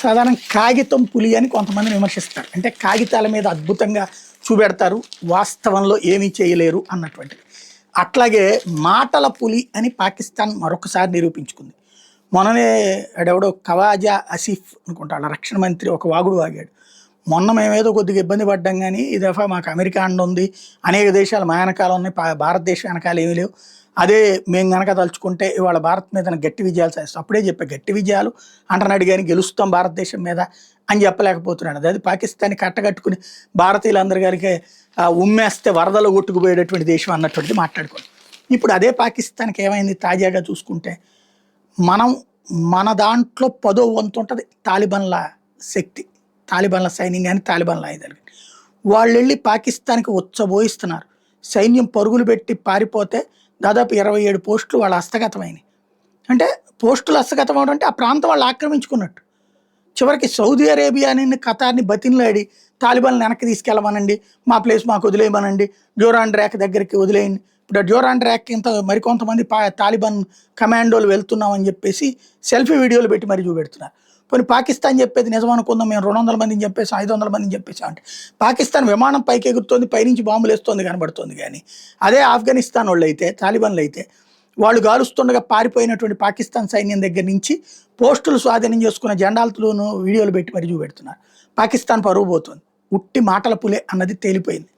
సాధారణ కాగితం పులి అని కొంతమంది విమర్శిస్తారు. అంటే కాగితాల మీద అద్భుతంగా చూపెడతారు, వాస్తవంలో ఏమీ చేయలేరు అన్నటువంటిది. అట్లాగే మాటల పులి అని పాకిస్తాన్ మరొకసారి నిరూపించుకుంది. మొన్ననే ఆడెవడో ఖవాజా ఆసిఫ్ అనుకుంటా వాళ్ళ రక్షణ మంత్రి ఒక వాగుడు వాగాడు. మొన్న మేమేదో కొద్దిగా ఇబ్బంది పడ్డాం కానీ ఈ దఫా మాకు అమెరికా అండ ఉంది, అనేక దేశాలు మా వెనకాల ఉన్నాయి, భారతదేశం వెనకాల ఏమీ లేవు, అదే మేము గనక తలుచుకుంటే ఇవాళ భారత్ మీద గట్టి విజయాలు సాధిస్తాం. అప్పుడే చెప్పా గట్టి విజయాలు అంటున్నాడు కానీ గెలుస్తాం భారతదేశం మీద అని చెప్పలేకపోతున్నాడు. అదే పాకిస్తాన్ కట్టగట్టుకుని భారతీయులందరి గారికి ఉమ్మేస్తే వరదలు కొట్టుకుపోయేటటువంటి దేశం అన్నటువంటిది మాట్లాడుకోండి. ఇప్పుడు అదే పాకిస్తాన్కి ఏమైంది తాజాగా చూసుకుంటే, మనం మన దాంట్లో 10వ వంతు ఉంటుంది తాలిబన్ల శక్తి, తాలిబన్ల సైన్యం కానీ తాలిబన్ల ఆయుధాలు కానీ. వాళ్ళు వెళ్ళి పాకిస్తాన్కి ఉచ్చబోయిస్తున్నారు. సైన్యం పరుగులు పెట్టి పారిపోతే దాదాపు 27 పోస్టులు వాళ్ళ హస్తగతమైనవి. అంటే పోస్టులు హస్తగతం అవడం అంటే ఆ ప్రాంతం వాళ్ళు ఆక్రమించుకున్నట్టు. చివరికి సౌదీ అరేబియాని ఖతార్ని బతిన్లాడి తాలిబాన్లు వెనక్కి తీసుకెళ్ళమనండి, మా ప్లేస్ మాకు వదిలేయమనండి, జోరాన్ ర్యాక్ దగ్గరికి వదిలేయండి. ఇప్పుడు ఆ జోరాన్ ర్యాక్ ఇంత మరికొంతమంది తాలిబాన్ కమాండోలు వెళ్తున్నామని చెప్పేసి సెల్ఫీ వీడియోలు పెట్టి మరీ చూపెడుతున్నారు. పోనీ పాకిస్తాన్ చెప్పేది నిజం అనుకుందాం, మేము 200 మందిని చెప్పేసి 500 మందిని చెప్పేసాం అంటే, పాకిస్తాన్ విమానం పైకి ఎగురుతోంది, పైనుంచి బాంబులు వేస్తోంది కనబడుతుంది. కానీ అదే ఆఫ్ఘనిస్తాన్ వాళ్ళు అయితే, తాలిబాన్లు అయితే వాళ్ళు గాలుస్తుండగా పారిపోయినటువంటి పాకిస్తాన్ సైన్యం దగ్గర నుంచి పోస్టులు స్వాధీనం చేసుకున్న జెండాలతోనూ వీడియోలు పెట్టి మరీ చూపెడుతున్నారు. పాకిస్తాన్ పరువు పోతుంది. ఉట్టి మాటల పులే అన్నది తేలిపోయింది.